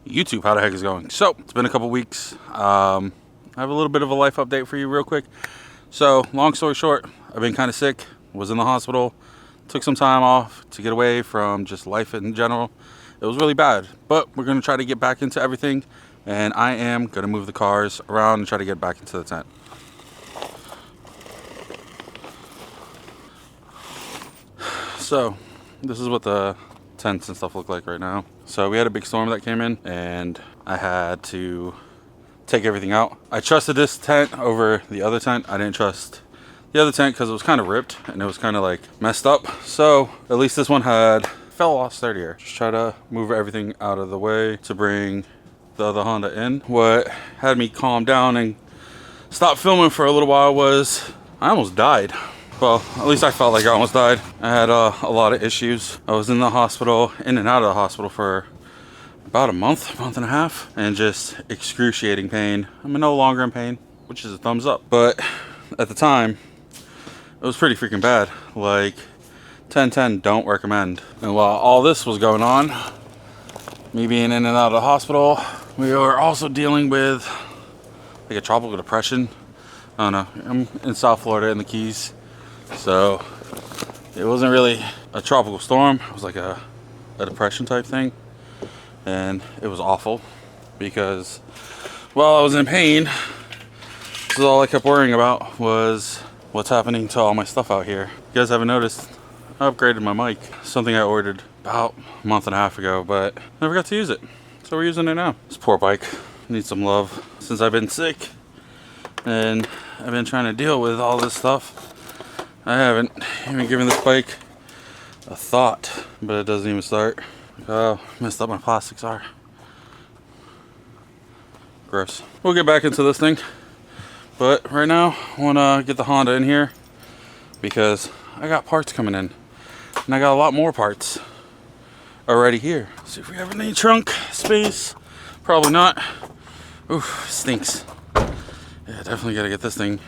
YouTube, how the heck is it going? So it's been a couple weeks. I have a little bit of a life update for you real quick. So long story short, I've been kind of sick, was in the hospital, took some time off to get away from just life in general. It was really bad, but we're going to try to get back into everything, and I am going to move the cars around and try to get back into the tent. So this is what the tents and stuff look like right now. So we had a big storm that came in and I had to take everything out. I trusted this tent over the other tent. I didn't trust the other tent because it was kind of ripped and it was kind of like messed up. So at least this one fell off sturdier. Just try to move everything out of the way to bring the other Honda in. What had me calm down and stop filming for a little while was I almost died. Well, at least I felt like I almost died. I had a lot of issues. I was in the hospital, in and out of the hospital for about a month and a half, and just excruciating pain. I'm no longer in pain, which is a thumbs up. But at the time, it was pretty freaking bad. Like 10/10, don't recommend. And while all this was going on, me being in and out of the hospital, we were also dealing with like a tropical depression. I don't know, I'm in South Florida in the Keys. So it wasn't really a tropical storm. It was like a depression type thing. And it was awful because while I was in pain, this is all I kept worrying about was what's happening to all my stuff out here. You guys haven't noticed, I upgraded my mic. Something I ordered about a month and a half ago, but never got to use it. So we're using it now. This poor bike needs some love. Since I've been sick and I've been trying to deal with all this stuff, I haven't even given this bike a thought, but it doesn't even start. Oh, messed up my plastics are. Gross. We'll get back into this thing, but right now I want to get the Honda in here because I got parts coming in, and I got a lot more parts already here. See if we have any trunk space. Probably not. Oof, stinks. Yeah, definitely got to get this thing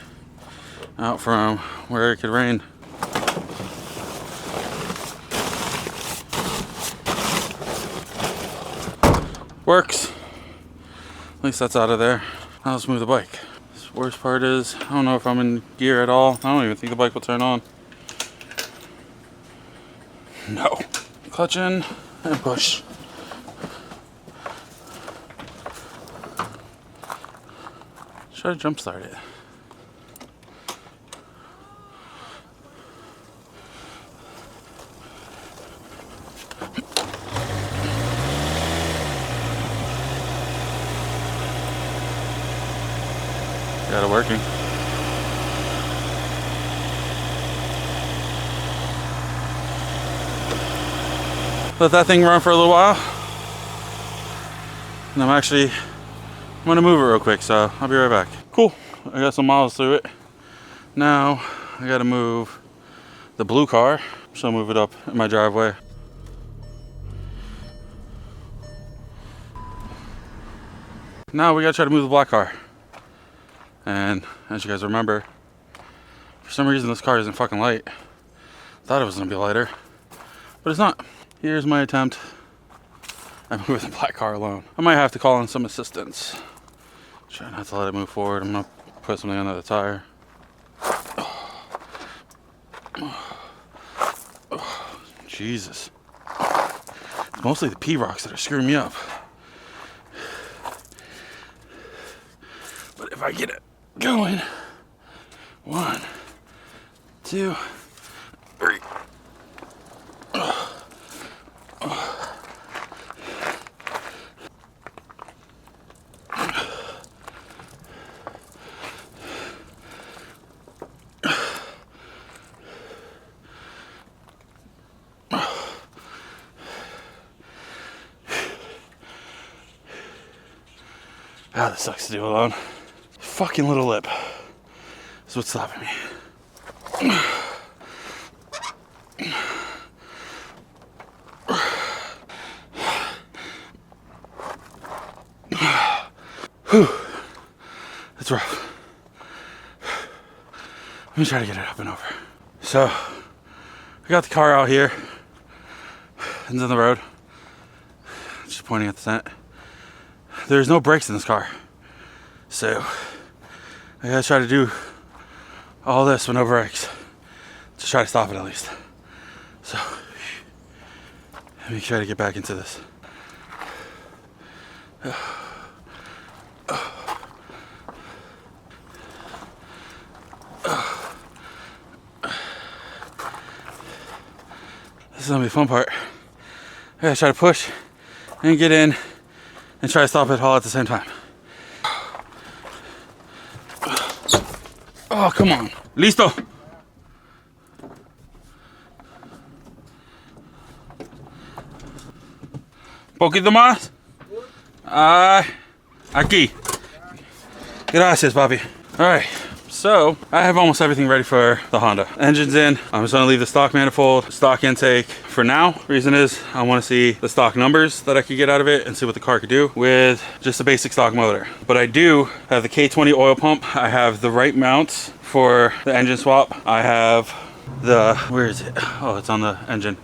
out from where it could rain. Works. At least that's out of there. Now let's move the bike. The worst part is I don't know if I'm in gear at all. I don't even think the bike will turn on. No. Clutch in and push. Try to jump start it. Got it working. Let that thing run for a little while. And I'm gonna move it real quick, so I'll be right back. Cool, I got some miles through it. Now I gotta move the blue car, so I'll move it up in my driveway. Now we gotta try to move the black car. And as you guys remember, for some reason this car isn't fucking light. Thought it was gonna be lighter, but it's not. Here's my attempt at moving the black car alone. I might have to call in some assistance. Try not to let it move forward. I'm gonna put something under the tire. Oh, Jesus. It's mostly the P-rocks that are screwing me up. But if I get it going, 1, 2, 3. Ah, this sucks to do alone. Fucking little lip is what's stopping me. Whew. That's rough. Let me try to get it up and over. So, I got the car out here. It's in the road. Just pointing at the tent. there's no brakes in this car. So I gotta try to do all this with no brakes to try to stop it at least. So let me try to get back into this. This is gonna be the fun part. I gotta try to push and get in and try to stop it all at the same time. Oh, come on. Listo. Poquito más. Aquí. Gracias, papi. All right. So I have almost everything ready for the Honda. Engine's in. I'm just gonna leave the stock manifold, stock intake for now. Reason is I wanna see the stock numbers that I could get out of it and see what the car could do with just a basic stock motor. But I do have the K20 oil pump. I have the right mounts for the engine swap. I have the, where is it? Oh, it's on the engine.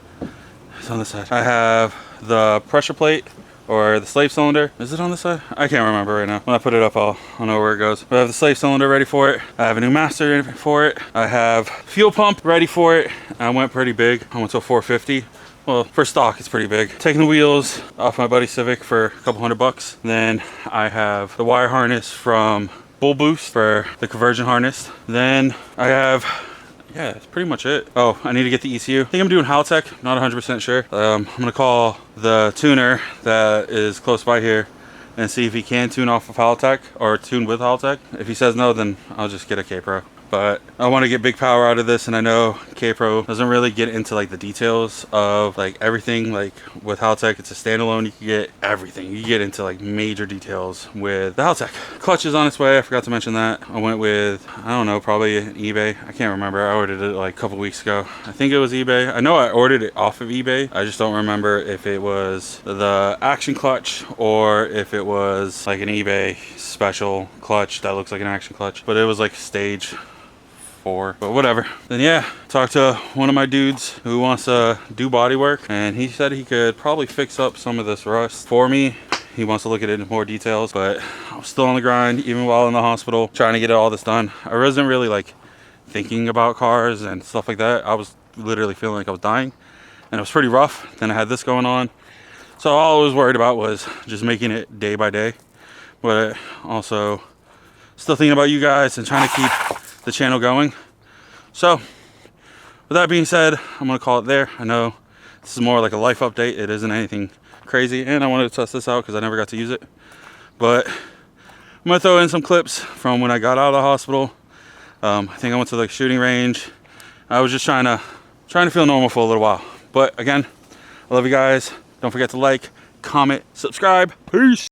It's on the side. I have the pressure plate or the slave cylinder. Is it on the side? I can't remember right now. When I put it up, I'll know where it goes. But I have the slave cylinder ready for it. I have a new master for it. I have fuel pump ready for it. I went pretty big. I went to a 450. Well, for stock, it's pretty big. Taking the wheels off my buddy Civic for a couple $100. Then I have the wire harness from Bull Boost for the conversion harness. Then I have, yeah, that's pretty much it. Oh, I need to get the ECU. I think I'm doing Haltech, not 100% sure. I'm gonna call the tuner that is close by here and see if he can tune off of Haltech or tune with Haltech. If he says no, then I'll just get a K-Pro. But I want to get big power out of this, and I know K-Pro doesn't really get into like the details of like everything. Like with Haltech, it's a standalone. You can get everything. You get into like major details with the Haltech. Clutch is on its way. I forgot to mention that. I went with, I don't know, probably an eBay. I can't remember. I ordered it like a couple weeks ago. I think it was eBay. I know I ordered it off of eBay. I just don't remember if it was the action clutch or if it was like an eBay special clutch that looks like an action clutch. But it was like stage 4, but whatever. Then yeah, talked to one of my dudes who wants to do body work, and he said he could probably fix up some of this rust for me. He wants to look at it in more details, but I was still on the grind even while in the hospital trying to get all this done. I wasn't really like thinking about cars and stuff like that. I was literally feeling like I was dying, and it was pretty rough. Then I had this going on, so all I was worried about was just making it day by day, but also still thinking about you guys and trying to keep the channel going. So with that being said, I'm gonna call it there. I know this is more like a life update. It isn't anything crazy, and I wanted to test this out because I never got to use it. But I'm gonna throw in some clips from when I got out of the hospital. I think I went to the shooting range. I was just trying to feel normal for a little while. But again, I love you guys. Don't forget to like, comment, subscribe. Peace.